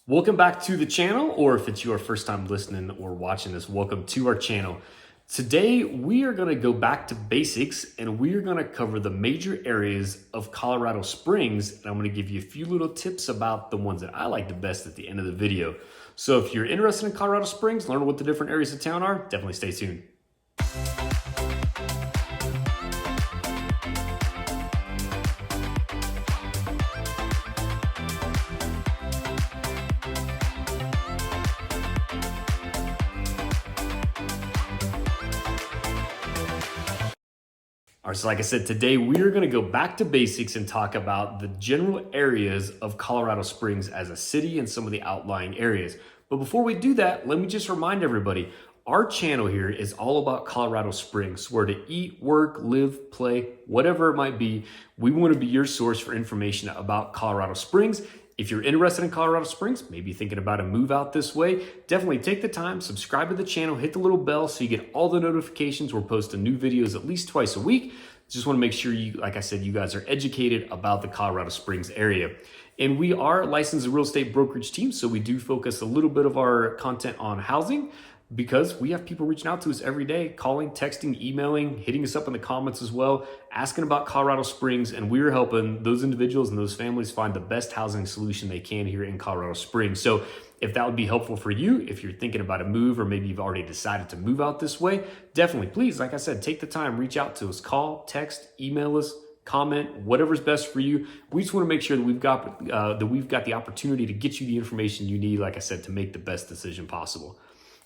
Welcome back to the channel, or if it's your first time listening or watching this, welcome to our channel. Today, we are going to go back to basics and we are going to cover the major areas of Colorado Springs. And I'm going to give you a few little tips about the ones that I like the best at the end of the video. So if you're interested in Colorado Springs, learn what the different areas of town are, definitely stay tuned. All right, so like I said, today we are going to go back to basics and talk about the general areas of Colorado Springs as a city and some of the outlying areas. But before we do that, let me just remind everybody, our channel here is all about Colorado Springs, where to eat, work, live, play, whatever it might be. We want to be your source for information about Colorado Springs. If you're interested in Colorado Springs, maybe thinking about a move out this way, definitely take the time, subscribe to the channel, hit the little bell so you get all the notifications. We're posting new videos at least twice a week. Just want to make sure you, like I said, you guys are educated about the Colorado Springs area. And we are licensed real estate brokerage team, so we do focus a little bit of our content on housing, because we have people reaching out to us every day, calling, texting, emailing, hitting us up in the comments as well, asking about Colorado Springs, and we're helping those individuals and those families find the best housing solution they can here in Colorado Springs. So if that would be helpful for you, if you're thinking about a move, or maybe you've already decided to move out this way, definitely, please, like I said, take the time, reach out to us, call, text, email us, comment, whatever's best for you. We just want to make sure that we've got the opportunity to get you the information you need, like I said, to make the best decision possible.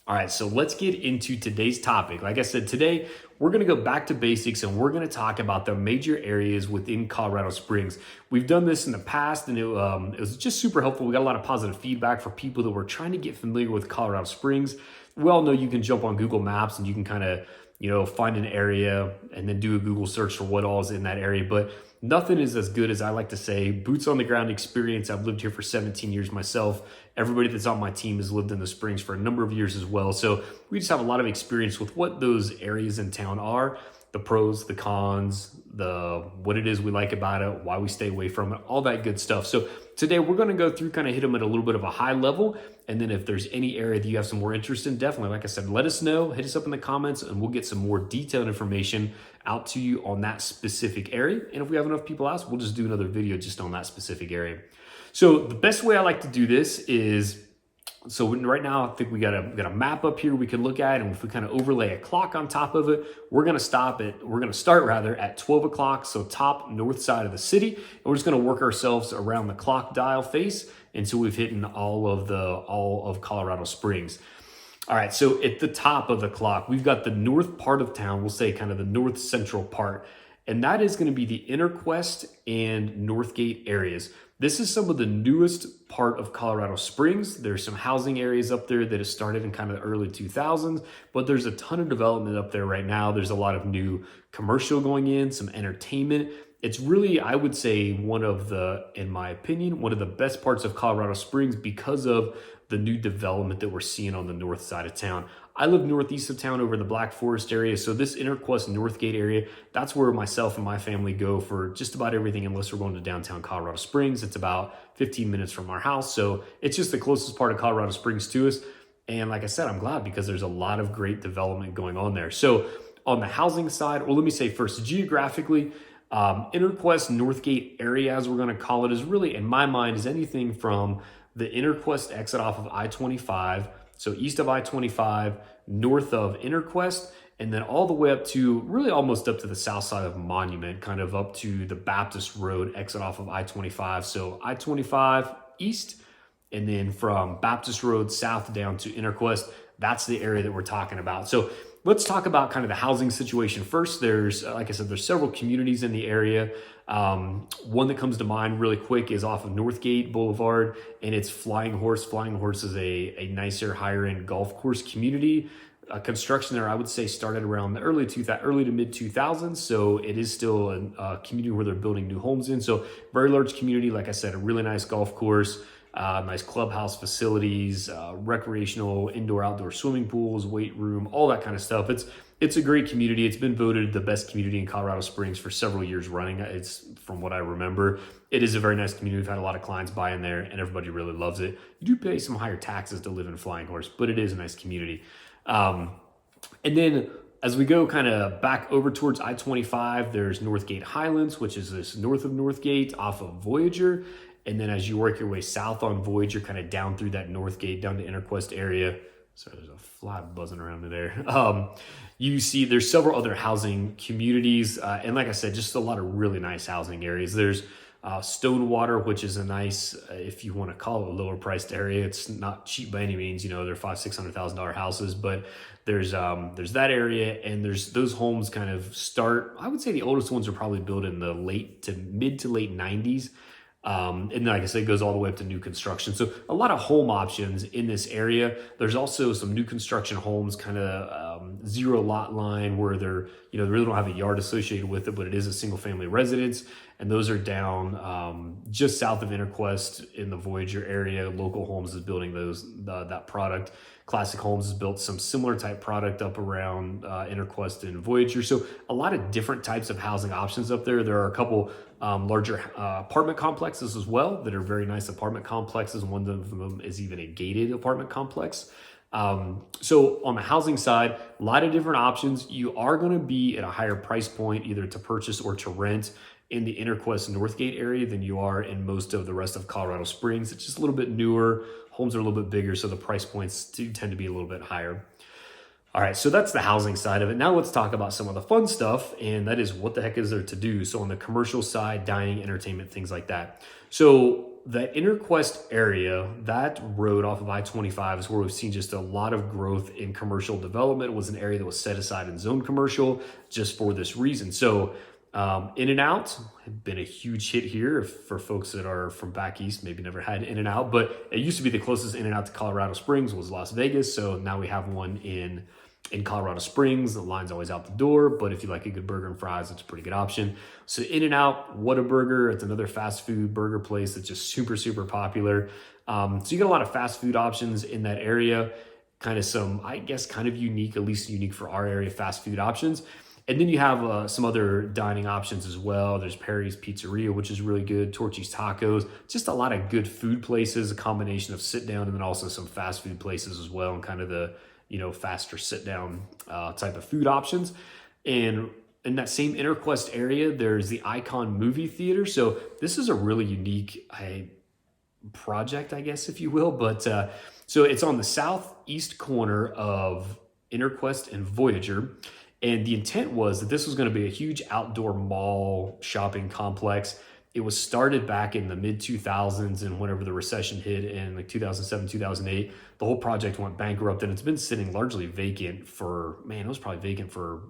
All right, so let's get into today's topic. Like I said, today we're going to go back to basics and we're going to talk about the major areas within Colorado Springs. We've done this in the past and it was just super helpful. We got a lot of positive feedback for people that were trying to get familiar with Colorado Springs. We all know you can jump on Google Maps and you can kind of, find an area and then do a Google search for what all is in that area. But nothing is as good as, I like to say, boots on the ground experience. I've lived here for 17 years myself. Everybody that's on my team has lived in the Springs for a number of years as well. So we just have a lot of experience with what those areas in town are, the pros, the cons, what it is we like about it, why we stay away from it, all that good stuff. So today we're going to go through, kind of hit them at a little bit of a high level. And then if there's any area that you have some more interest in, definitely, like I said, let us know, hit us up in the comments, and we'll get some more detailed information out to you on that specific area. And if we have enough people ask, we'll just do another video just on that specific area. So the best way I like to do this is, so right now I think we got a map up here we can look at, and if we kind of overlay a clock on top of it, we're going to start at 12 o'clock, so top north side of the city, and we're just going to work ourselves around the clock dial face until we've hit all of Colorado Springs. All right, so at the top of the clock, we've got the north part of town, we'll say kind of the north central part, and that is going to be the Interquest and Northgate areas. This is some of the newest part of Colorado Springs. There's some housing areas up there that have started in kind of the early 2000s, but there's a ton of development up there right now. There's a lot of new commercial going in, some entertainment. It's really, I would say, in my opinion, one of the best parts of Colorado Springs because of the new development that we're seeing on the north side of town. I live northeast of town over in the Black Forest area, so this Interquest Northgate area, that's where myself and my family go for just about everything, unless we're going to downtown Colorado Springs. It's about 15 minutes from our house, so it's just the closest part of Colorado Springs to us. And like I said, I'm glad because there's a lot of great development going on there. So on the housing side, or let me say first, geographically, Interquest Northgate area, as we're going to call it, is really, in my mind, is anything from the Interquest exit off of I-25, so east of I-25, north of Interquest, and then all the way up to really almost up to the south side of Monument, kind of up to the Baptist Road exit off of I-25. So I-25 east, and then from Baptist Road south down to Interquest, that's the area that we're talking about. So let's talk about kind of the housing situation first. There's, like I said, there's several communities in the area. One that comes to mind really quick is off of Northgate Boulevard, and it's Flying Horse. Flying Horse is a nicer, higher end golf course community. Construction there, I would say, started around the early to mid 2000s. So it is still a community where they're building new homes in. So very large community, like I said, a really nice golf course. Nice clubhouse facilities, recreational indoor outdoor swimming pools, weight room, all that kind of stuff. It's a great community. It's been voted the best community in Colorado Springs for several years running. It's from what I remember. It is a very nice community. We've had a lot of clients buy in there, and everybody really loves it. You do pay some higher taxes to live in Flying Horse, but it is a nice community. And then as we go kind of back over towards I-25, there's Northgate Highlands, which is this north of Northgate off of Voyager. And then as you work your way south on Voyager, kind of down through that Northgate, down to Interquest area. Sorry, there's a fly buzzing around in there. You see there's several other housing communities. And like I said, just a lot of really nice housing areas. There's Stonewater, which is a nice, if you want to call it a lower priced area. It's not cheap by any means. You know, they're $500,000-$600,000 houses, but there's that area, and there's those homes kind of start. I would say the oldest ones are probably built in the mid to late 90s. And like I said, it goes all the way up to new construction. So a lot of home options in this area. There's also some new construction homes, kind of zero lot line where they really don't have a yard associated with it, but it is a single family residence. And those are down just south of Interquest in the Voyager area. Local Homes is building that product. Classic Homes has built some similar type product up around Interquest and Voyager. So a lot of different types of housing options up there. There are a couple larger apartment complexes as well that are very nice apartment complexes. One of them is even a gated apartment complex. So on the housing side, a lot of different options. You are going to be at a higher price point either to purchase or to rent in the Interquest Northgate area than you are in most of the rest of Colorado Springs. It's just a little bit newer. Homes are a little bit bigger, so the price points do tend to be a little bit higher. All right, so that's the housing side of it. Now let's talk about some of the fun stuff, and that is what the heck is there to do. So on the commercial side, dining, entertainment, things like that. So the Interquest area, that road off of I-25 is where we've seen just a lot of growth in commercial development. It was an area that was set aside in zone commercial just for this reason. So In-N-Out had been a huge hit here for folks that are from back east, maybe never had In-N-Out, but it used to be the closest In-N-Out to Colorado Springs was Las Vegas. So now we have one in Colorado Springs. The line's always out the door, but if you like a good burger and fries, it's a pretty good option. So In-N-Out, Whataburger, it's another fast food burger place that's just super, super popular. So you get a lot of fast food options in that area, kind of some, I guess, kind of unique, at least unique for our area, fast food options. And then you have some other dining options as well. There's Perry's Pizzeria, which is really good. Torchy's Tacos, just a lot of good food places, a combination of sit down and then also some fast food places as well, and kind of the, faster sit down type of food options. And in that same Interquest area, there's the Icon Movie Theater. So this is a really unique project, I guess, if you will. But so it's on the southeast corner of Interquest and Voyager. And the intent was that this was going to be a huge outdoor mall shopping complex. It was started back in the mid 2000s, and whenever the recession hit in like 2007, 2008, the whole project went bankrupt, and it's been sitting largely vacant it was probably vacant for,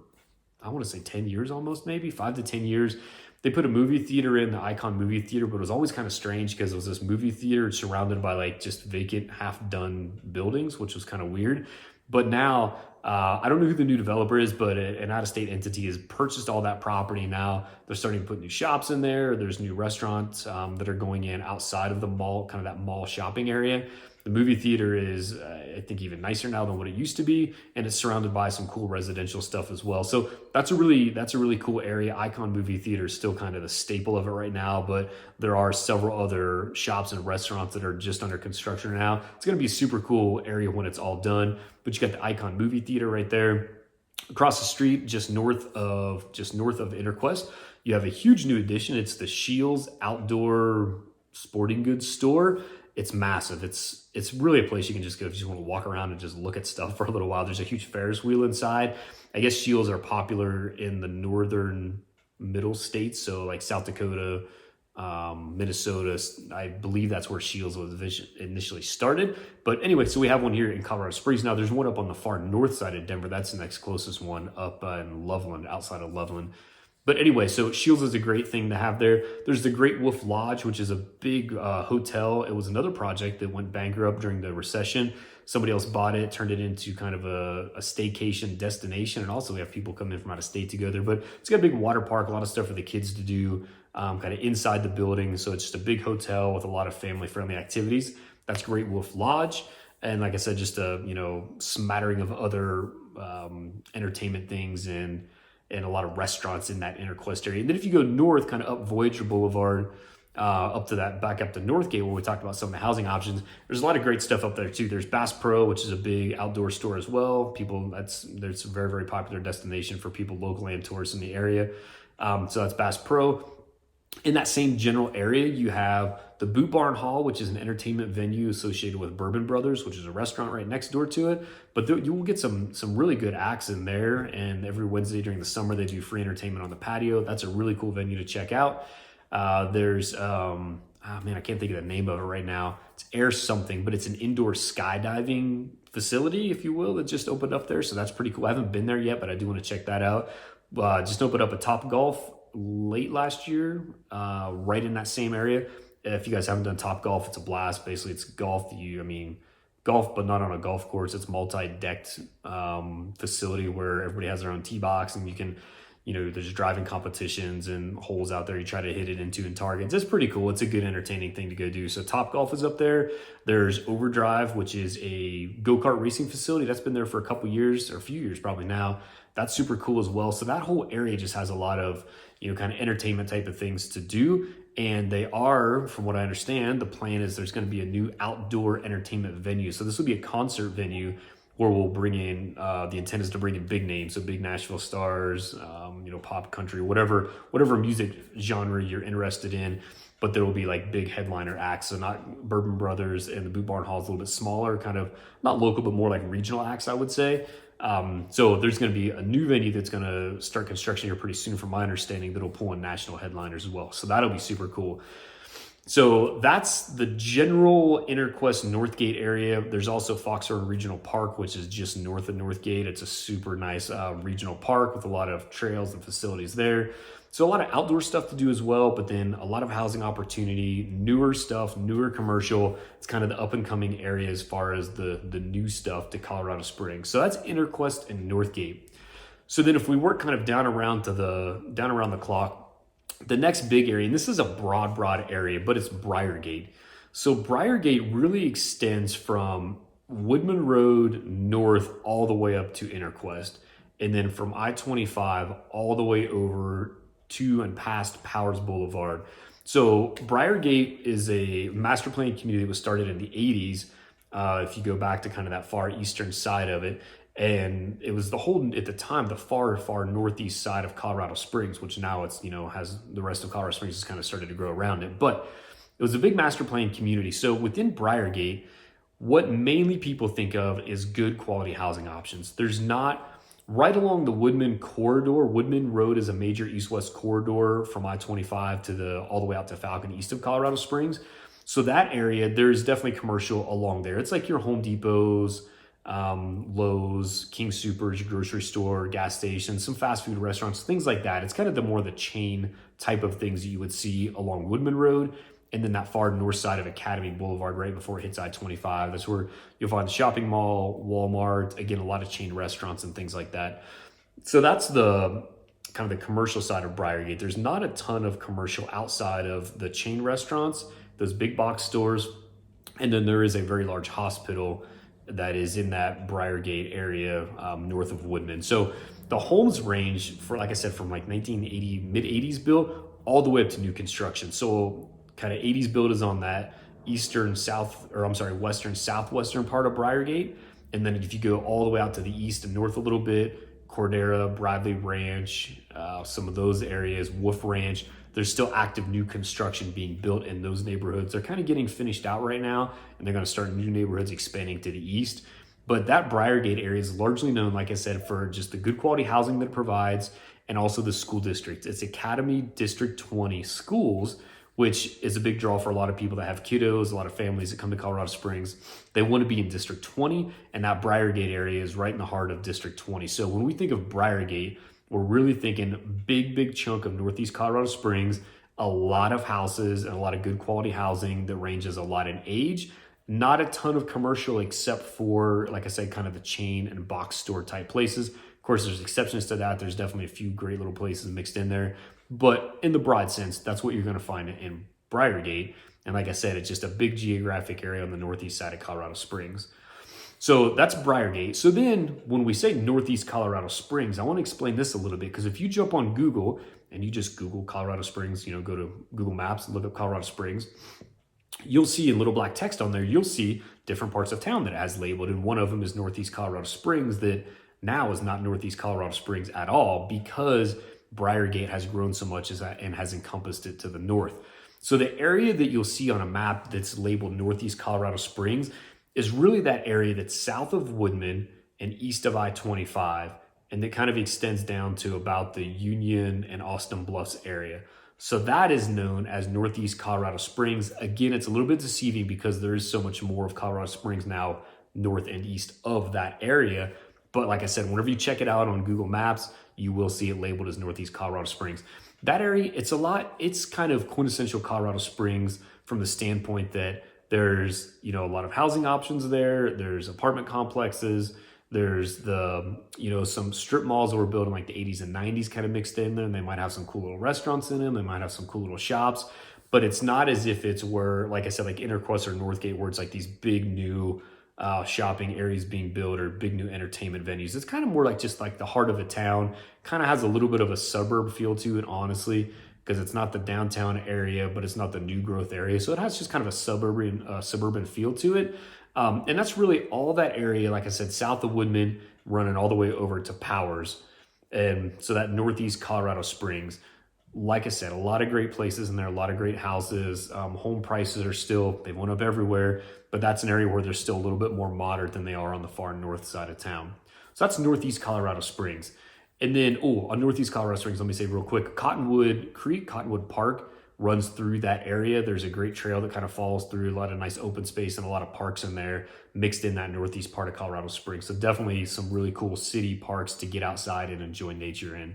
I want to say 10 years almost, maybe 5 to 10 years. They put a movie theater in, the Icon Movie Theater, but it was always kind of strange because it was this movie theater surrounded by like just vacant, half-done buildings, which was kind of weird. But now, I don't know who the new developer is, but an out-of-state entity has purchased all that property. Now they're starting to put new shops in there. There's new restaurants that are going in outside of the mall, kind of that mall shopping area. The movie theater is, I think, even nicer now than what it used to be, and it's surrounded by some cool residential stuff as well. So that's a really cool area. Icon Movie Theater is still kind of the staple of it right now, but there are several other shops and restaurants that are just under construction now. It's going to be a super cool area when it's all done. But you got the Icon Movie Theater right there. Across the street, just north of Interquest, you have a huge new addition. It's the Shields Outdoor Sporting Goods Store. It's massive. It's really a place you can just go if you just want to walk around and just look at stuff for a little while. There's a huge Ferris wheel inside. I guess Shields are popular in the northern middle states, so like South Dakota, Minnesota. I believe that's where Shields was initially started. But anyway, so we have one here in Colorado Springs. Now there's one up on the far north side of Denver. That's the next closest one up in Loveland, outside of Loveland. But anyway, so Shields is a great thing to have there. There's the Great Wolf Lodge, which is a big hotel. It was another project that went bankrupt during the recession. Somebody else bought it, turned it into kind of a staycation destination. And also we have people come in from out of state to go there. But it's got a big water park, a lot of stuff for the kids to do kind of inside the building. So it's just a big hotel with a lot of family-friendly activities. That's Great Wolf Lodge. And like I said, just a smattering of other entertainment things and a lot of restaurants in that Interquest area. And then if you go north, kind of up Voyager Boulevard, up to that, back up to Northgate, where we talked about some of the housing options, there's a lot of great stuff up there too. There's Bass Pro, which is a big outdoor store as well. People, that's a very, very popular destination for people locally and tourists in the area. So that's Bass Pro. In that same general area, you have the Boot Barn Hall, which is an entertainment venue associated with Bourbon Brothers, which is a restaurant right next door to it. But you will get some really good acts in there. And every Wednesday during the summer, they do free entertainment on the patio. That's a really cool venue to check out. There's, I can't think of the name of it right now. It's Air something, but it's an indoor skydiving facility, if you will, that just opened up there. So that's pretty cool. I haven't been there yet, but I do want to check that out. Just opened up a Top Golf late last year, right in that same area. If you guys haven't done Top Golf, it's a blast. Basically, it's golf. Golf, but not on a golf course. It's multi-decked facility where everybody has their own tee box, and you can, there's driving competitions and holes out there you try to hit it into and targets. It's pretty cool. It's a good, entertaining thing to go do. So Top Golf is up there. There's Overdrive, which is a go-kart racing facility that's been there for a few years probably now. That's super cool as well. So that whole area just has a lot of, kind of entertainment type of things to do. And they are, from what I understand, the plan is there's going to be a new outdoor entertainment venue. So this will be a concert venue where we'll bring in, the intent is to bring in big names, so big Nashville stars, pop, country, whatever music genre you're interested in. But there will be like big headliner acts. So not Bourbon Brothers, and the Boot Barn Hall is a little bit smaller, kind of not local, but more like regional acts, I would say. So there's going to be a new venue that's going to start construction here pretty soon, from my understanding, that'll pull in national headliners as well. So that'll be super cool. So that's the general Interquest Northgate area. There's also Foxhorn Regional Park, which is just north of Northgate. It's a super nice regional park with a lot of trails and facilities there. So a lot of outdoor stuff to do as well, but then a lot of housing opportunity, newer stuff, newer commercial. It's kind of the up and coming area as far as the new stuff to Colorado Springs. So that's Interquest and Northgate. So then if we work kind of down around the clock, the next big area, and this is a broad area, but it's Briargate. So Briargate really extends from Woodman Road north all the way up to Interquest, and then from I-25 all the way over to and past Powers Boulevard. So Briargate is a master plan community that was started in the 80s, if you go back to kind of that far eastern side of it. And it was at the time, the far northeast side of Colorado Springs, which now it's, has the rest of Colorado Springs has kind of started to grow around it. But it was a big master plan community. So within Briargate, what mainly people think of is good quality housing options. There's not, right along the Woodman corridor. Woodman Road is a major east-west corridor from I-25 to all the way out to Falcon, east of Colorado Springs. So that area, there's definitely commercial along there. It's like your Home Depots, Lowe's, King Supers, grocery store, gas stations, some fast food restaurants, things like that. It's kind of the chain type of things that you would see along Woodman Road. And then that far north side of Academy Boulevard, right before it hits I-25, that's where you'll find the shopping mall, Walmart, again, a lot of chain restaurants and things like that. So that's the kind of the commercial side of Briargate. There's not a ton of commercial outside of the chain restaurants, those big box stores. And then there is a very large hospital that is in that Briargate area, north of Woodman. So the homes range for, like I said, from like 1980, mid 80s build all the way up to new construction. So kind of 80s build is on that western southwestern part of Briargate. And then if you go all the way out to the east and north a little bit, Cordera, Bradley Ranch, some of those areas, Wolf Ranch, there's still active new construction being built in those neighborhoods. They're kind of getting finished out right now, and they're going to start new neighborhoods expanding to the east. But that Briargate area is largely known, like I said, for just the good quality housing that it provides, and also the school district. It's Academy District 20 schools, which is a big draw for a lot of people that have kiddos, a lot of families that come to Colorado Springs. They want to be in District 20, and that Briargate area is right in the heart of District 20. So when we think of Briargate, we're really thinking big chunk of Northeast Colorado Springs, a lot of houses and a lot of good quality housing that ranges a lot in age. Not a ton of commercial except for, like I said, kind of the chain and box store type places. Of course, there's exceptions to that. There's definitely a few great little places mixed in there. But in the broad sense, that's what you're going to find in Briargate. And like I said, it's just a big geographic area on the northeast side of Colorado Springs. So that's Briargate. So then when we say Northeast Colorado Springs, I want to explain this a little bit, because if you jump on Google and you just Google Colorado Springs, go to Google Maps and look up Colorado Springs, you'll see in little black text on there, you'll see different parts of town that it has labeled. And one of them is Northeast Colorado Springs, that now is not Northeast Colorado Springs at all, because Briargate has grown so much and has encompassed it to the north. So the area that you'll see on a map that's labeled Northeast Colorado Springs is really that area that's south of Woodman and east of I-25, and that kind of extends down to about the Union and Austin Bluffs area. So that is known as Northeast Colorado Springs. Again, it's a little bit deceiving because there is so much more of Colorado Springs now north and east of that area. But like I said, whenever you check it out on Google Maps, you will see it labeled as Northeast Colorado Springs. That area, it's kind of quintessential Colorado Springs from the standpoint that there's, a lot of housing options there. There's apartment complexes. There's some strip malls that were built in like the 80s and 90s kind of mixed in there. And they might have some cool little restaurants in them. They might have some cool little shops, but it's not as if it's where, like I said, like Interquest or Northgate, where it's like these big new shopping areas being built or big new entertainment venues. It's kind of more like just like the heart of a town, kind of has a little bit of a suburb feel to it, honestly, because it's not the downtown area, but it's not the new growth area. So it has just kind of a suburban feel to it. And that's really all that area, like I said, south of Woodman, running all the way over to Powers. And so that Northeast Colorado Springs, like I said, a lot of great places in there, a lot of great houses. Home prices they've went up everywhere, but that's an area where they're still a little bit more moderate than they are on the far north side of town. So that's Northeast Colorado Springs. And then, on Northeast Colorado Springs, let me say real quick, Cottonwood Park runs through that area. There's a great trail that kind of falls through, a lot of nice open space and a lot of parks in there mixed in that northeast part of Colorado Springs. So definitely some really cool city parks to get outside and enjoy nature in.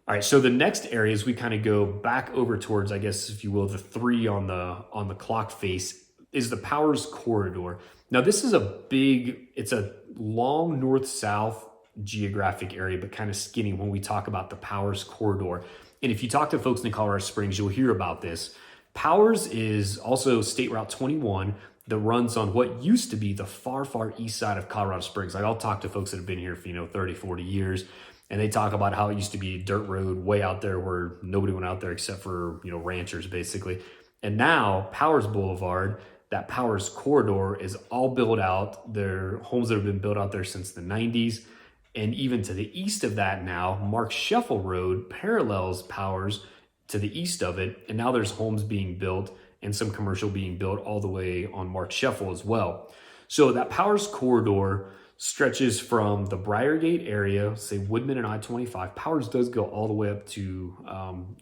All right, so the next areas we kind of go back over towards, I guess, if you will, the 3 on the clock face is the Powers Corridor. Now this is it's a long north-south geographic area, but kind of skinny when we talk about the Powers Corridor. And if you talk to folks in Colorado Springs, you'll hear about this. Powers is also State Route 21 that runs on what used to be the far, far east side of Colorado Springs. Like I'll talk to folks that have been here for 30, 40 years, and they talk about how it used to be a dirt road way out there where nobody went out there except for ranchers basically. And now Powers Boulevard, that Powers Corridor, is all built out. There are homes that have been built out there since the 90s. And even to the east of that now, Mark Scheffel Road parallels Powers to the east of it. And now there's homes being built and some commercial being built all the way on Mark Scheffel as well. So that Powers Corridor stretches from the Briargate area, say Woodman and I-25. Powers does go all the way up to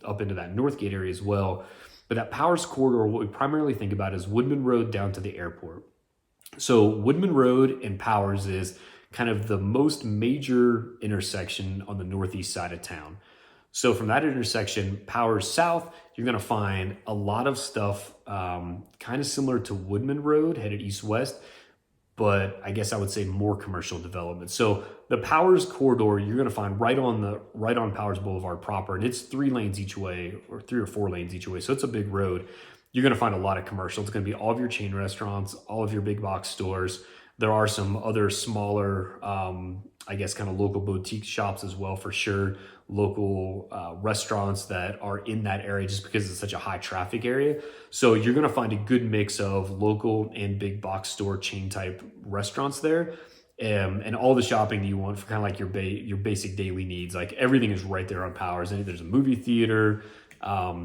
up into that Northgate area as well. But that Powers Corridor, what we primarily think about is Woodman Road down to the airport. So Woodman Road and Powers is kind of the most major intersection on the northeast side of town. So from that intersection, Powers South, you're going to find a lot of stuff kind of similar to Woodman Road headed east-west, but I guess I would say more commercial development. So the Powers Corridor, you're going to find right on Powers Boulevard proper, and it's 3 lanes each way, or 3 or 4 lanes each way. So it's a big road. You're going to find a lot of commercial. It's going to be all of your chain restaurants, all of your big box stores. There are some other smaller, I guess, kind of local boutique shops as well, for sure. Local restaurants that are in that area just because it's such a high traffic area. So you're going to find a good mix of local and big box store chain type restaurants there. And all the shopping that you want for kind of like your basic daily needs. Like everything is right there on Powers. And there's a movie theater,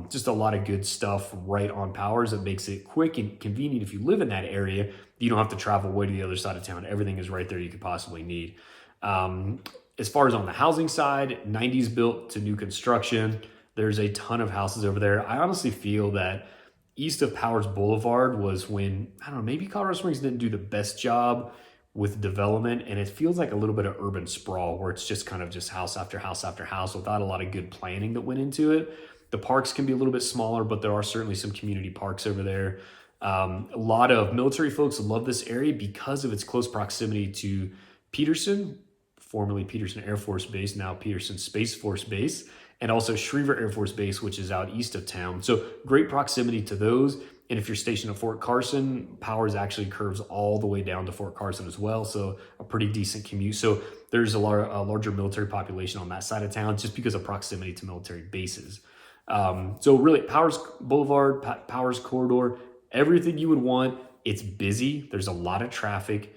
just a lot of good stuff right on Powers that makes it quick and convenient. If you live in that area, you don't have to travel way to the other side of town. Everything is right there you could possibly need. As far as on the housing side, 90s built to new construction. There's a ton of houses over there. I honestly feel that east of Powers Boulevard was when, I don't know, maybe Colorado Springs didn't do the best job with development, and it feels like a little bit of urban sprawl where it's just kind of just house after house after house without a lot of good planning that went into it. The parks can be a little bit smaller, but there are certainly some community parks over there. A lot of military folks love this area because of its close proximity to Peterson, formerly Peterson Air Force Base, now Peterson Space Force Base, and also Schriever Air Force Base, which is out east of town. So great proximity to those. And if you're stationed at Fort Carson, Powers actually curves all the way down to Fort Carson as well. So a pretty decent commute. So there's a larger military population on that side of town just because of proximity to military bases. So really, Powers Boulevard, Powers Corridor, everything you would want. It's busy. There's a lot of traffic,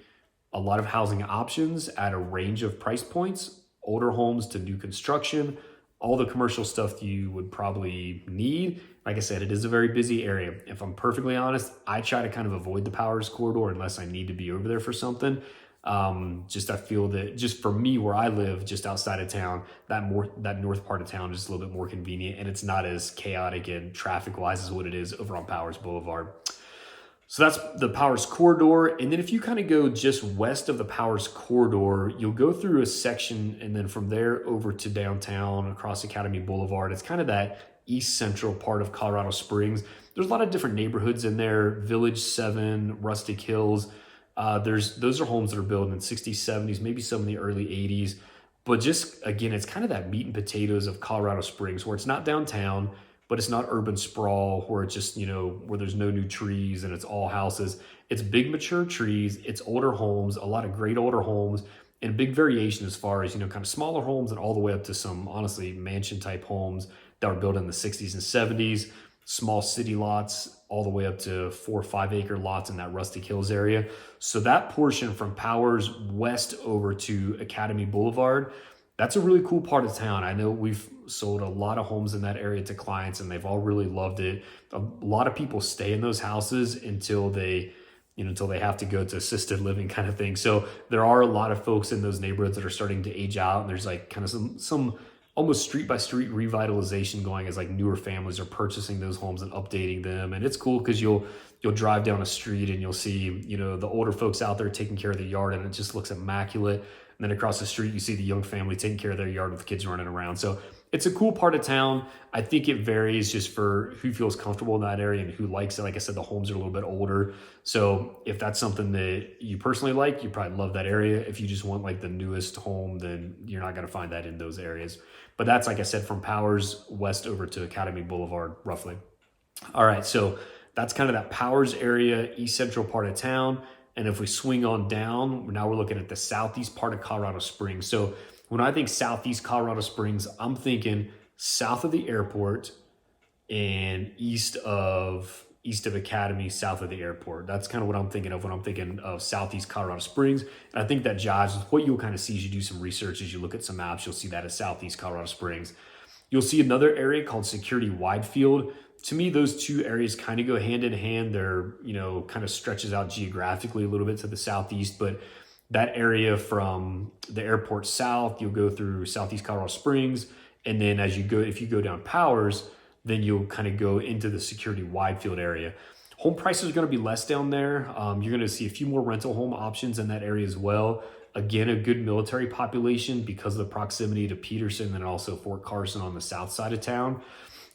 a lot of housing options at a range of price points, older homes to new construction, all the commercial stuff you would probably need. Like I said, it is a very busy area. If I'm perfectly honest, I try to kind of avoid the Powers Corridor unless I need to be over there for something. I feel that just for me, where I live, just outside of town, that north part of town is a little bit more convenient, and it's not as chaotic and traffic wise as what it is over on Powers Boulevard. So that's the Powers Corridor. And then if you kind of go just west of the Powers Corridor, you'll go through a section, and then from there over to downtown across Academy Boulevard. It's kind of that east central part of Colorado Springs. There's a lot of different neighborhoods in there: Village 7, Rustic Hills. Those are homes that are built in the 60s, 70s, maybe some in the early 80s. But just, again, it's kind of that meat and potatoes of Colorado Springs, where it's not downtown, but it's not urban sprawl where it's just, where there's no new trees and it's all houses. It's big mature trees, it's older homes, a lot of great older homes, and big variation as far as, kind of smaller homes and all the way up to some, honestly, mansion type homes that were built in the 60s and 70s, small city lots, all the way up to 4 or 5 acre lots in that Rustic Hills area. So that portion from Powers west over to Academy Boulevard, that's a really cool part of town. I know we've sold a lot of homes in that area to clients and they've all really loved it. A lot of people stay in those houses until they have to go to assisted living kind of thing. So there are a lot of folks in those neighborhoods that are starting to age out, and there's like kind of some almost street by street revitalization going as like newer families are purchasing those homes and updating them. And it's cool because you'll drive down a street and you'll see, the older folks out there taking care of the yard, and it just looks immaculate. And then across the street, you see the young family taking care of their yard with kids running around. So it's a cool part of town. I think it varies just for who feels comfortable in that area and who likes it. Like I said, the homes are a little bit older. So if that's something that you personally like, you probably love that area. If you just want like the newest home, then you're not going to find that in those areas. But that's, like I said, from Powers west over to Academy Boulevard, roughly. All right, so that's kind of that Powers area, east central part of town. And if we swing on down, now we're looking at the southeast part of Colorado Springs. So when I think southeast Colorado Springs, I'm thinking south of the airport and east of Academy, south of the airport. That's kind of what I'm thinking of when I'm thinking of southeast Colorado Springs. And I think that jives with what you'll kind of see as you do some research, as you look at some maps. You'll see that as southeast Colorado Springs. You'll see another area called Security Widefield. To me, those two areas kind of go hand in hand. They're, kind of stretches out geographically a little bit to the southeast, but that area from the airport south, you'll go through southeast Colorado Springs. And then if you go down Powers, then you'll kind of go into the Security Widefield area. Home prices are going to be less down there. You're going to see a few more rental home options in that area as well. Again, a good military population because of the proximity to Peterson and also Fort Carson on the south side of town.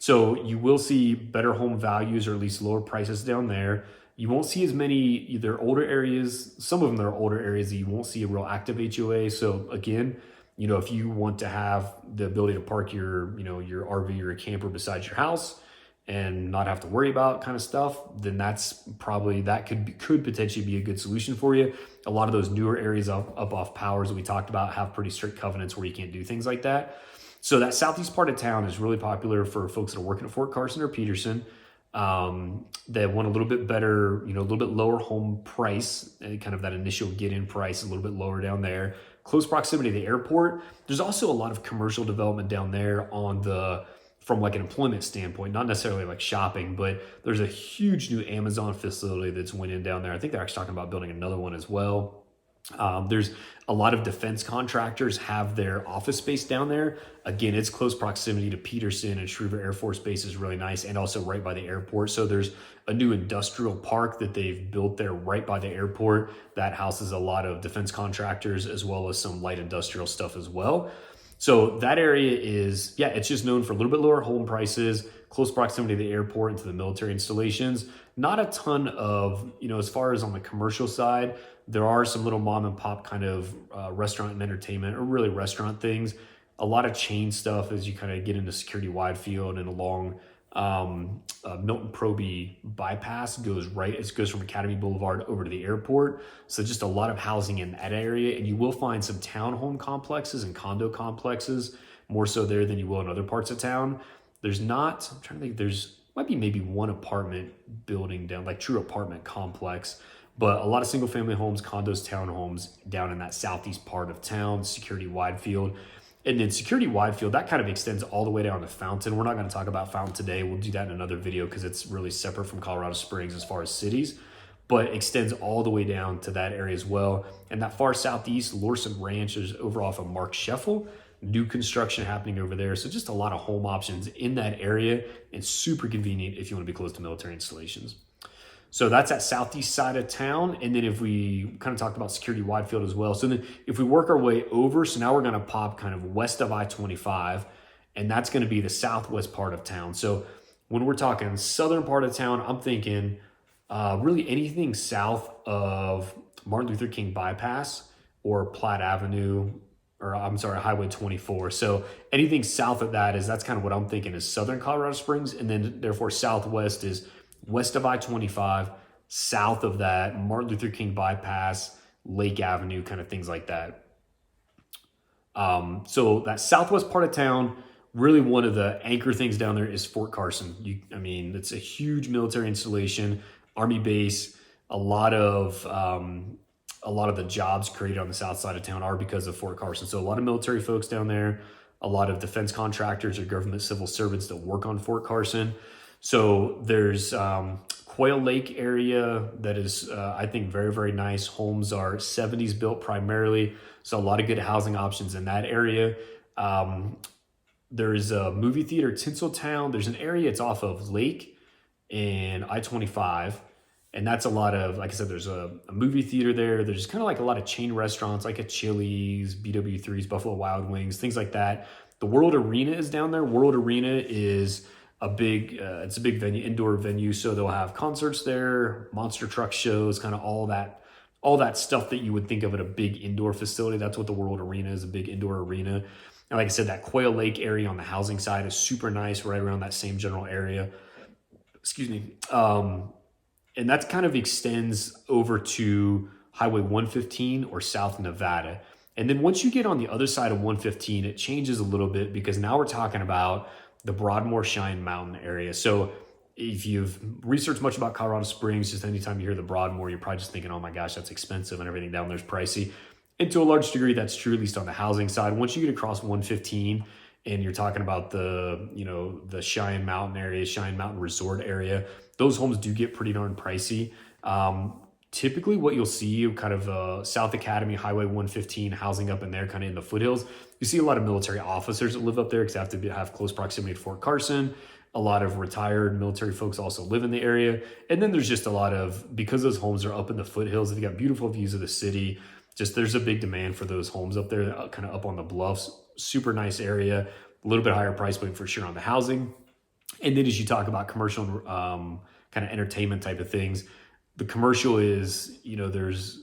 So you will see better home values, or at least lower prices down there. You won't see as many either older areas. Some of them are older areas that you won't see a real active HOA. So again, if you want to have the ability to park your RV or a camper beside your house and not have to worry about kind of stuff, then that could potentially be a good solution for you. A lot of those newer areas up off Powers that we talked about have pretty strict covenants where you can't do things like that. So that southeast part of town is really popular for folks that are working at Fort Carson or Peterson. They want a little bit better, a little bit lower home price, and kind of that initial get-in price, a little bit lower down there. Close proximity to the airport. There's also a lot of commercial development down there from like an employment standpoint, not necessarily like shopping, but there's a huge new Amazon facility that's went in down there. I think they're actually talking about building another one as well. There's a lot of defense contractors have their office space down there. Again, it's close proximity to Peterson, and Schriever Air Force Base is really nice, and also right by the airport. So there's a new industrial park that they've built there right by the airport that houses a lot of defense contractors as well as some light industrial stuff as well. So that area it's just known for a little bit lower home prices, close proximity to the airport and to the military installations. Not a ton of, as far as on the commercial side, there are some little mom and pop kind of restaurant and entertainment, or really restaurant things. A lot of chain stuff as you kind of get into Security Widefield and along Milton Proby bypass it goes from Academy Boulevard over to the airport. So just a lot of housing in that area. And you will find some townhome complexes and condo complexes, more so there than you will in other parts of town. There's not, I'm trying to think, might be maybe one apartment building down, like true apartment complex, but a lot of single family homes, condos, townhomes down in that southeast part of town, Security Wide Field. And then Security Wide Field, that kind of extends all the way down to Fountain. We're not going to talk about Fountain today. We'll do that in another video because it's really separate from Colorado Springs as far as cities, but extends all the way down to that area as well. And that far southeast, Lorson Ranch is over off of Mark Scheffel. New construction happening over there. So just a lot of home options in that area and super convenient if you want to be close to military installations. So that's that southeast side of town. And then if we kind of talked about Security Wide Field as well. So then if we work our way over, so now we're going to pop kind of west of I-25, and that's going to be the southwest part of town. So when we're talking southern part of town, I'm thinking really anything south of Martin Luther King bypass or Platte Avenue, or I'm sorry, Highway 24. So anything south of that's kind of what I'm thinking is southern Colorado Springs. And then therefore southwest is west of I-25, south of that, Martin Luther King bypass, Lake Avenue, kind of things like that. So that southwest part of town, really one of the anchor things down there is Fort Carson. It's a huge military installation, Army base. A lot of the jobs created on the south side of town are because of Fort Carson. So a lot of military folks down there, a lot of defense contractors or government civil servants that work on Fort Carson. So there's Quail Lake area that is, I think, very, very nice. Homes are 70s built primarily. So a lot of good housing options in that area. There's a movie theater, Tinseltown. There's an area, it's off of Lake and I-25. And that's a lot of, like I said, there's a movie theater there. There's kind of like a lot of chain restaurants, like a Chili's, BW3's, Buffalo Wild Wings, things like that. The World Arena is down there. World Arena is it's a big venue, indoor venue. So they'll have concerts there, monster truck shows, kind of all that stuff that you would think of at a big indoor facility. That's what the World Arena is, a big indoor arena. And like I said, that Quail Lake area on the housing side is super nice, right around that same general area. Excuse me. And that kind of extends over to Highway 115 or South Nevada. And then once you get on the other side of 115, it changes a little bit because now we're talking about the Broadmoor Cheyenne Mountain area. So if you've researched much about Colorado Springs, just anytime you hear the Broadmoor, you're probably just thinking, oh my gosh, that's expensive and everything down there's pricey. And to a large degree, that's true, at least on the housing side. Once you get across 115 and you're talking about the Cheyenne Mountain area, Cheyenne Mountain Resort area, those homes do get pretty darn pricey. Typically what you'll see kind of South Academy, Highway 115, housing up in there, kind of in the foothills. You see a lot of military officers that live up there because they have to have close proximity to Fort Carson. A lot of retired military folks also live in the area. And then there's just a lot of, because those homes are up in the foothills, they've got beautiful views of the city. Just there's a big demand for those homes up there, kind of up on the bluffs. Super nice area, a little bit higher price point for sure on the housing. And then as you talk about commercial kind of entertainment type of things, the commercial is, there's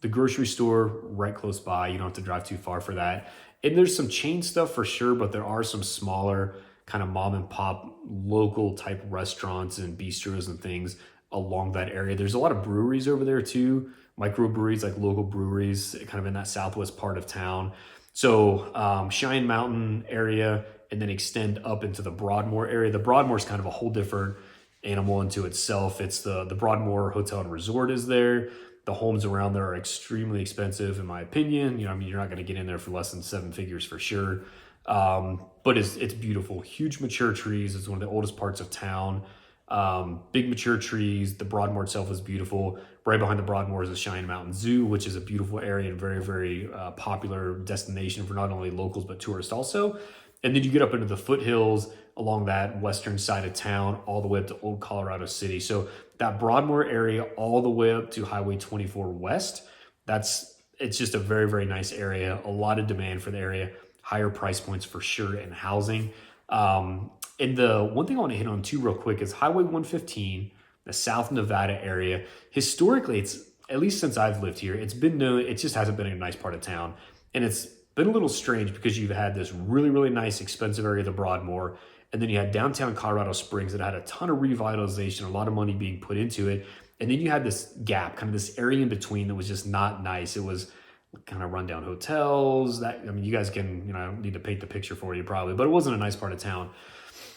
the grocery store right close by. You don't have to drive too far for that. And there's some chain stuff for sure, but there are some smaller kind of mom and pop local type restaurants and bistros and things along that area. There's a lot of breweries over there too, microbreweries, like local breweries kind of in that southwest part of town. So Cheyenne Mountain area, and then extend up into the Broadmoor area. The Broadmoor is kind of a whole different animal into itself. It's the Broadmoor Hotel and Resort is there. The homes around there are extremely expensive, in my opinion. You're not going to get in there for less than 7 figures for sure. But it's beautiful. Huge mature trees. It's one of the oldest parts of town. Big mature trees. The Broadmoor itself is beautiful. Right behind the Broadmoor is the Cheyenne Mountain Zoo, which is a beautiful area and very, very popular destination for not only locals but tourists also. And then you get up into the foothills along that western side of town, all the way up to Old Colorado City. So that Broadmoor area, all the way up to Highway 24 West, it's just a very, very nice area. A lot of demand for the area, higher price points for sure in housing. And the one thing I want to hit on too real quick is Highway 115, the South Nevada area. Historically, it's, at least since I've lived here, it's been known, it just hasn't been a nice part of town. And it's been a little strange because you've had this really, really nice, expensive area of the Broadmoor. And then you had downtown Colorado Springs that had a ton of revitalization, a lot of money being put into it. And then you had this gap, kind of this area in between that was just not nice. It was kind of rundown hotels. You guys can, I don't need to paint the picture for you probably, but it wasn't a nice part of town.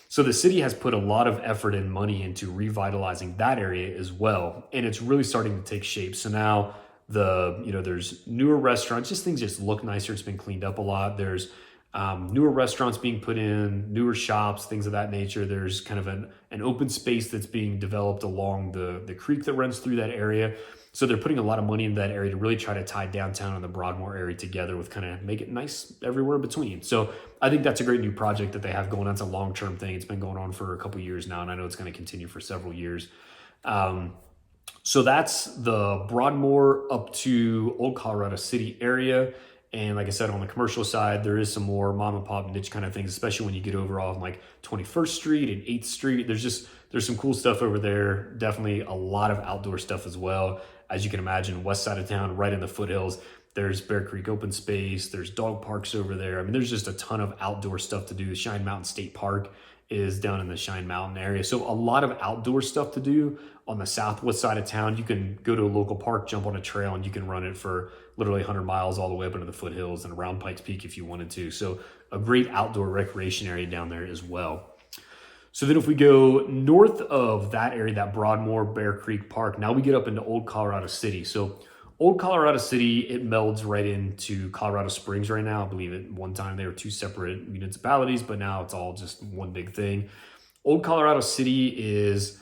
So the city has put a lot of effort and money into revitalizing that area as well. And it's really starting to take shape. So now there's newer restaurants, things just look nicer. It's been cleaned up a lot. There's newer restaurants being put in, newer shops, things of that nature. There's kind of an open space that's being developed along the creek that runs through that area. So they're putting a lot of money into that area to really try to tie downtown and the Broadmoor area together with kind of make it nice everywhere in between. So I think that's a great new project that they have going on. It's a long-term thing. It's been going on for a couple of years now, and I know it's going to continue for several years. So that's the Broadmoor up to Old Colorado City area. And like I said, on the commercial side, there is some more mom and pop niche kind of things, especially when you get over on like 21st Street and 8th Street. There's some cool stuff over there. Definitely a lot of outdoor stuff as well. As you can imagine, west side of town, right in the foothills, there's Bear Creek open space. There's dog parks over there. There's just a ton of outdoor stuff to do. Cheyenne Mountain State Park is down in the Cheyenne Mountain area. So a lot of outdoor stuff to do on the southwest side of town. You can go to a local park, jump on a trail, and you can run it for literally 100 miles all the way up into the foothills and around Pikes Peak if you wanted to. So a great outdoor recreation area down there as well. So then if we go north of that area, that Broadmoor, Bear Creek Park, now we get up into Old Colorado City. So Old Colorado City, it melds right into Colorado Springs right now. I believe at one time they were two separate municipalities, but now it's all just one big thing. Old Colorado City is,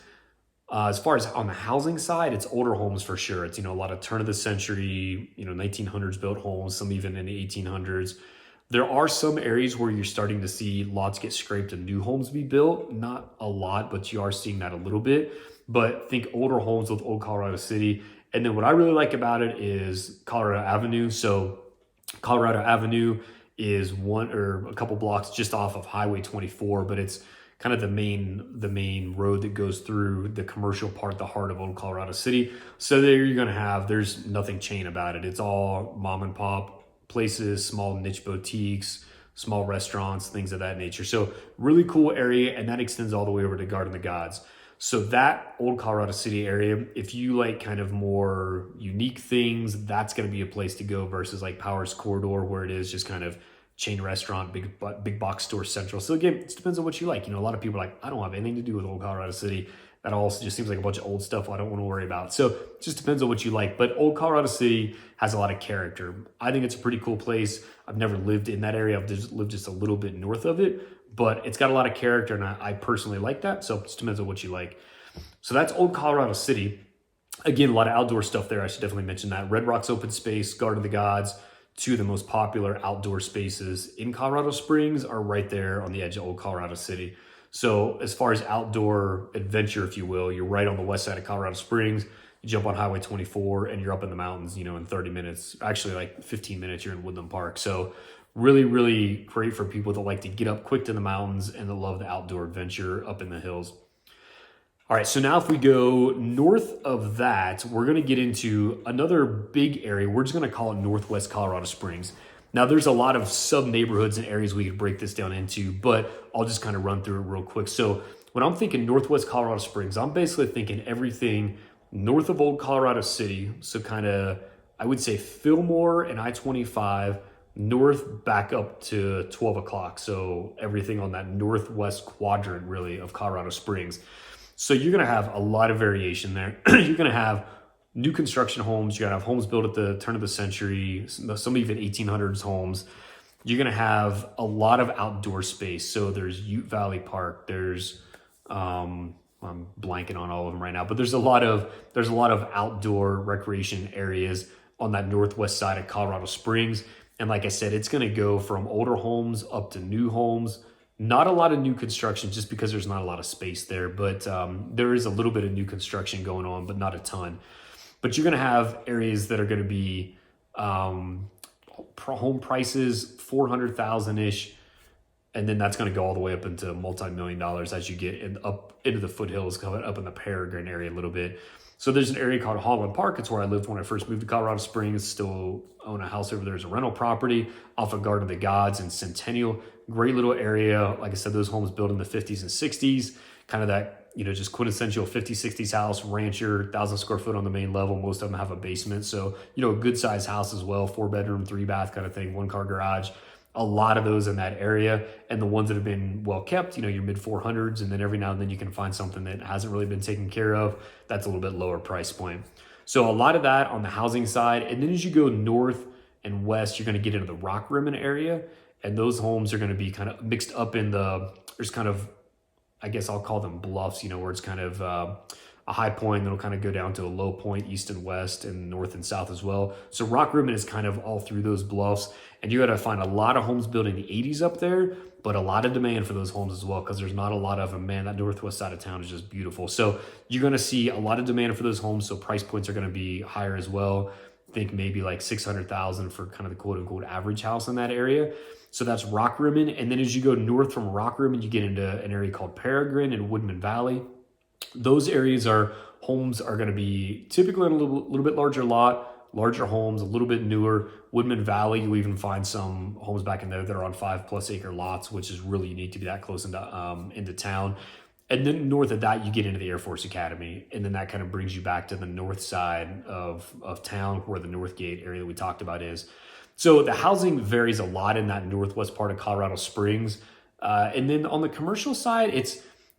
as far as on the housing side, it's older homes for sure. It's, a lot of turn of the century, 1900s built homes, some even in the 1800s. There are some areas where you're starting to see lots get scraped and new homes be built. Not a lot, but you are seeing that a little bit. But think older homes with Old Colorado City. And then what I really like about it is Colorado Avenue. So Colorado Avenue is one or a couple blocks just off of Highway 24, but it's kind of the main road that goes through the commercial part, the heart of Old Colorado City. So there you're going to have, there's nothing chain about it. It's all mom and pop places, small niche boutiques, small restaurants, things of that nature. So really cool area, and that extends all the way over to Garden of the Gods. So that Old Colorado City area, if you like kind of more unique things, that's going to be a place to go versus like Powers Corridor, where it is just kind of chain restaurant, big box store central. So again, it depends on what you like. A lot of people are like, I don't have anything to do with Old Colorado City. That also just seems like a bunch of old stuff I don't want to worry about. So it just depends on what you like. But Old Colorado City has a lot of character. I think it's a pretty cool place. I've never lived in that area. I've just lived just a little bit north of it. But it's got a lot of character, and I personally like that. So it just depends on what you like. So that's Old Colorado City. Again, a lot of outdoor stuff there. I should definitely mention that. Red Rocks Open Space, Garden of the Gods, two of the most popular outdoor spaces in Colorado Springs are right there on the edge of Old Colorado City. So as far as outdoor adventure, if you will, you're right on the west side of Colorado Springs. You jump on Highway 24 and you're up in the mountains, in 30 minutes. Actually, like 15 minutes, you're in Woodland Park. So really, really great for people that like to get up quick to the mountains and that love the outdoor adventure up in the hills. All right, so now if we go north of that, we're going to get into another big area. We're just going to call it Northwest Colorado Springs. Now, there's a lot of sub-neighborhoods and areas we could break this down into, but I'll just kind of run through it real quick. So when I'm thinking Northwest Colorado Springs, I'm basically thinking everything north of Old Colorado City. So kind of, I would say Fillmore and I-25, north back up to 12 o'clock. So everything on that northwest quadrant, really, of Colorado Springs. So you're going to have a lot of variation there. You're going to have new construction homes. You're going to have homes built at the turn of the century, some even 1800s homes. You're going to have a lot of outdoor space. So there's Ute Valley Park. There's, I'm blanking on all of them right now, but there's a lot of outdoor recreation areas on that northwest side of Colorado Springs. And like I said, it's going to go from older homes up to new homes. Not a lot of new construction just because there's not a lot of space there, but there is a little bit of new construction going on, but not a ton. But you're going to have areas that are going to be home prices, $400,000-ish, and then that's going to go all the way up into multi-million dollars as you get up into the foothills, coming up in the Peregrine area a little bit. So there's an area called Woodland Park. It's where I lived when I first moved to Colorado Springs. Still own a house over there as a rental property off of Garden of the Gods and Centennial. Great little area. Like I said, those homes built in the 50s and 60s, kind of that, just quintessential 50s, 60s house, rancher, 1,000 square foot on the main level. Most of them have a basement. So, a good size house as well, 4-bedroom, 3-bath kind of thing, 1-car garage. A lot of those in that area, and the ones that have been well kept, your mid 400s, and then every now and then you can find something that hasn't really been taken care of. That's a little bit lower price point. So a lot of that on the housing side. And then as you go north and west, you're going to get into the Rock Rimmon area, and those homes are going to be kind of mixed up in there's kind of, I guess I'll call them bluffs, where it's kind of a high point that'll kind of go down to a low point, east and west, and north and south as well. So Rock Rimmon is kind of all through those bluffs, and you got to find a lot of homes built in the 80s up there, but a lot of demand for those homes as well, because there's not a lot of them. Man, that northwest side of town is just beautiful. So you're going to see a lot of demand for those homes, so price points are going to be higher as well. I think maybe like $600,000 for kind of the quote unquote average house in that area. So that's Rock Rimmon. And then as you go north from Rock Rimmon, you get into an area called Peregrine and Woodman Valley. Those areas homes are going to be typically in a little bit larger lot, larger homes, a little bit newer. Woodman Valley, you even find some homes back in there that are on 5+ acre lots, which is really unique to be that close into town. And then north of that, you get into the Air Force Academy. And then that kind of brings you back to the north side of town, where the North Gate area that we talked about is. So the housing varies a lot in that northwest part of Colorado Springs. And then on the commercial side,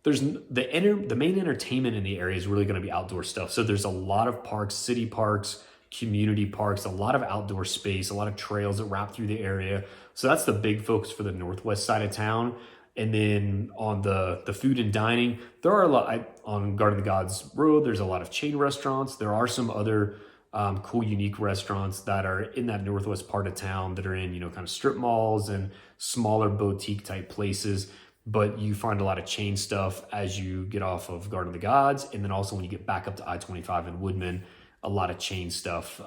there's the main entertainment in the area is really going to be outdoor stuff. So there's a lot of parks, city parks, community parks, a lot of outdoor space, a lot of trails that wrap through the area. So that's the big focus for the northwest side of town. And then on the food and dining, there are a lot on Garden of the Gods Road. There's a lot of chain restaurants. There are some other cool, unique restaurants that are in that northwest part of town that are in, kind of strip malls and smaller boutique type places. But you find a lot of chain stuff as you get off of Garden of the Gods. And then also when you get back up to I-25 in Woodman, a lot of chain stuff.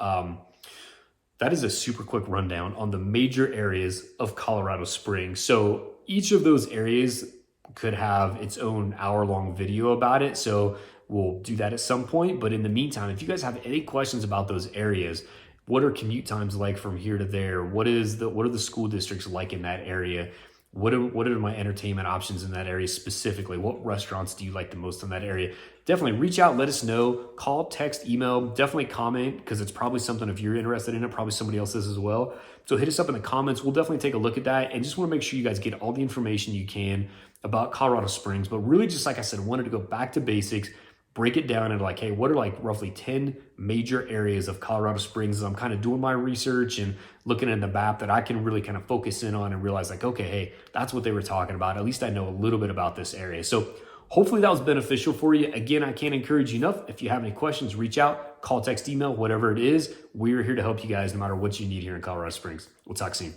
That is a super quick rundown on the major areas of Colorado Springs. So each of those areas could have its own hour-long video about it. So we'll do that at some point. But in the meantime, if you guys have any questions about those areas, what are commute times like from here to there? What are the school districts like in that area? What are my entertainment options in that area specifically? What restaurants do you like the most in that area? Definitely reach out, let us know, call, text, email, definitely comment, because it's probably something, if you're interested in it, probably somebody else is as well. So hit us up in the comments. We'll definitely take a look at that, and just want to make sure you guys get all the information you can about Colorado Springs. But really, just like I said, wanted to go back to basics, break it down into like, hey, what are like roughly 10 major areas of Colorado Springs? I'm kind of doing my research and looking at the map that I can really kind of focus in on and realize like, okay, hey, that's what they were talking about. At least I know a little bit about this area. So hopefully that was beneficial for you. Again, I can't encourage you enough. If you have any questions, reach out, call, text, email, whatever it is. We're here to help you guys no matter what you need here in Colorado Springs. We'll talk soon.